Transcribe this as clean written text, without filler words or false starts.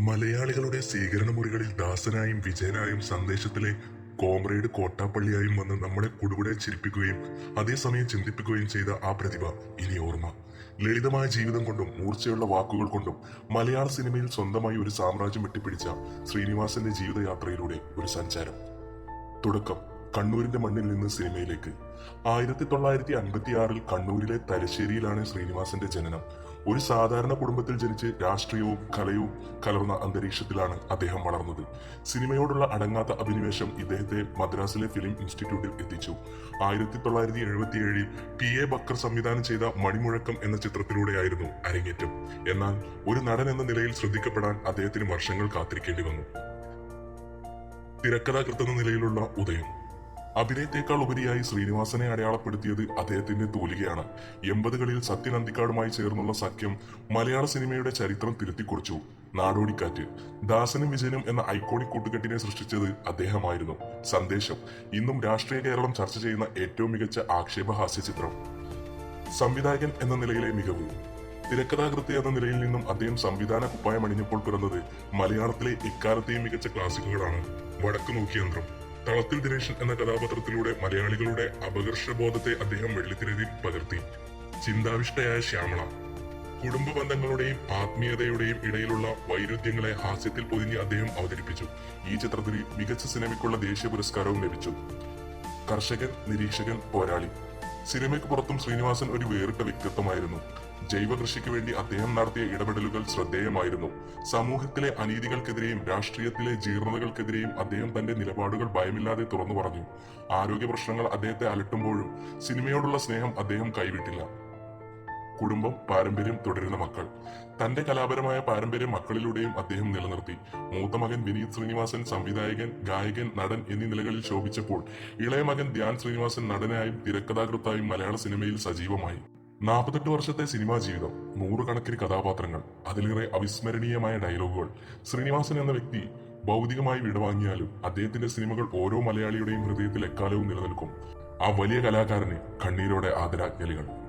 മലയാളികളുടെ സ്വീകരണ മുറികളിൽ ദാസനായും വിജയനായും സന്ദേശത്തിലെ കോമ്രേഡ് കോട്ടാപ്പള്ളിയായും വന്ന് നമ്മളെ കുടുകുടെ ചിരിപ്പിക്കുകയും അതേസമയം ചിന്തിപ്പിക്കുകയും ചെയ്ത ആ പ്രതിഭ ഇനി ഓർമ്മ. ലളിതമായ ജീവിതം കൊണ്ടും മൂർച്ചയുള്ള വാക്കുകൾ കൊണ്ടും മലയാള സിനിമയിൽ സ്വന്തമായി ഒരു സാമ്രാജ്യം വെട്ടിപ്പിടിച്ച ശ്രീനിവാസന്റെ ജീവിതയാത്രയിലൂടെ ഒരു സഞ്ചാരം. തുടക്കം കണ്ണൂരിന്റെ മണ്ണിൽ നിന്ന് സിനിമയിലേക്ക്. 1956 കണ്ണൂരിലെ തലശ്ശേരിയിലാണ് ശ്രീനിവാസന്റെ ജനനം. ഒരു സാധാരണ കുടുംബത്തിൽ ജനിച്ച് രാഷ്ട്രീയവും കലയും കലർന്ന അന്തരീക്ഷത്തിലാണ് അദ്ദേഹം വളർന്നത്. സിനിമയോടുള്ള അടങ്ങാത്ത അഭിനിവേശം ഇദ്ദേഹത്തെ മദ്രാസിലെ ഫിലിം ഇൻസ്റ്റിറ്റ്യൂട്ടിൽ എത്തിച്ചു. 1977 PA ബക്കർ സംവിധാനം ചെയ്ത മണിമുഴക്കം എന്ന ചിത്രത്തിലൂടെയായിരുന്നു അരങ്ങേറ്റം. എന്നാൽ ഒരു നടൻ എന്ന നിലയിൽ ശ്രദ്ധിക്കപ്പെടാൻ അദ്ദേഹത്തിന് വർഷങ്ങൾ കാത്തിരിക്കേണ്ടി വന്നു. തിരക്കഥാകൃത്ത് എന്ന നിലയിലുള്ള ഉദയം. അഭിനയത്തെക്കാൾ ഉപരിയായി ശ്രീനിവാസനെ അടയാളപ്പെടുത്തിയത് അദ്ദേഹത്തിന്റെ തൂലികയാണ്. 80കളിൽ സത്യൻ അന്തിക്കാടുമായി ചേർന്നുള്ള സഖ്യം മലയാള സിനിമയുടെ ചരിത്രം തിരുത്തിക്കുറിച്ചു. നാടോടിക്കാറ്റ്, ദാസനും വിജയനും എന്ന ഐക്കോണിക് കൂട്ടുകെട്ടിനെ സൃഷ്ടിച്ചത് അദ്ദേഹമായിരുന്നു. സന്ദേശം, ഇന്നും രാഷ്ട്രീയ കേരളം ചർച്ച ചെയ്യുന്ന ഏറ്റവും മികച്ച ആക്ഷേപഹാസ്യ ചിത്രം. സംവിധായകൻ എന്ന നിലയിലെ മികവ്. തിരക്കഥാകൃത്ത് എന്ന നിലയിൽ നിന്നും അദ്ദേഹം സംവിധാന കുപ്പായം അണിഞ്ഞപ്പോൾ പിറന്നത് മലയാളത്തിലെ ഇക്കാലത്തെയും മികച്ച ക്ലാസിക്കുകളാണ്. വടക്കു നോക്കി യന്ത്രം. തളത്തിൽ ദിനേശൻ എന്ന കഥാപാത്രത്തിലൂടെ മലയാളികളുടെ അപകർഷബോധത്തെ അദ്ദേഹം വെള്ളിത്തിരയിൽ പകർത്തി. ചിന്താവിഷ്ടയായ ശ്യാമള. കുടുംബ ബന്ധങ്ങളുടെയും ആത്മീയതയുടെയും ഇടയിലുള്ള വൈരുദ്ധ്യങ്ങളെ ഹാസ്യത്തിൽ പൊതിഞ്ഞ് അദ്ദേഹം അവതരിപ്പിച്ചു. ഈ ചിത്രത്തിന് മികച്ച സിനിമയ്ക്കുള്ള ദേശീയ പുരസ്കാരവും ലഭിച്ചു. കർഷകൻ, നിരീക്ഷകൻ, പോരാളി. സിനിമയ്ക്ക് പുറത്തും ശ്രീനിവാസൻ ഒരു വേറിട്ട വ്യക്തിത്വമായിരുന്നു. ജൈവ കൃഷിക്ക് വേണ്ടി അദ്ദേഹം നടത്തിയ ഇടപെടലുകൾ ശ്രദ്ധേയമായിരുന്നു. സമൂഹത്തിലെ അനീതികൾക്കെതിരെയും രാഷ്ട്രീയത്തിലെ ജീർണതകൾക്കെതിരെയും അദ്ദേഹം തന്റെ നിലപാടുകൾ ഭയമില്ലാതെ തുറന്നു പറഞ്ഞു. ആരോഗ്യ പ്രശ്നങ്ങൾ അദ്ദേഹത്തെ അലട്ടുമ്പോഴും സിനിമയോടുള്ള സ്നേഹം അദ്ദേഹം കൈവിട്ടില്ല. കുടുംബം, പാരമ്പര്യം, തുടരുന്ന മക്കൾ. തന്റെ കലാപരമായ പാരമ്പര്യം മക്കളിലൂടെയും അദ്ദേഹം നിലനിർത്തി. മൂത്ത മകൻ വിനീത് ശ്രീനിവാസൻ സംവിധായകൻ, ഗായകൻ, നടൻ എന്നീ നിലകളിൽ ശോഭിച്ചപ്പോൾ ഇളയ മകൻ ധ്യാൻ ശ്രീനിവാസൻ നടനായും തിരക്കഥാകൃത്തായും മലയാള സിനിമയിൽ സജീവമായി. 48 വർഷത്തെ സിനിമാ ജീവിതം, നൂറുകണക്കിന് കഥാപാത്രങ്ങൾ, അതിലേറെ അവിസ്മരണീയമായ ഡയലോഗുകൾ. ശ്രീനിവാസൻ എന്ന വ്യക്തി ഭൗതികമായി വിടവാങ്ങിയാലും അദ്ദേഹത്തിന്റെ സിനിമകൾ ഓരോ മലയാളിയുടെയും ഹൃദയത്തിൽ എക്കാലവും നിലനിൽക്കും. ആ വലിയ കലാകാരന് കണ്ണീരോടെ ആദരാഞ്ജലികൾ.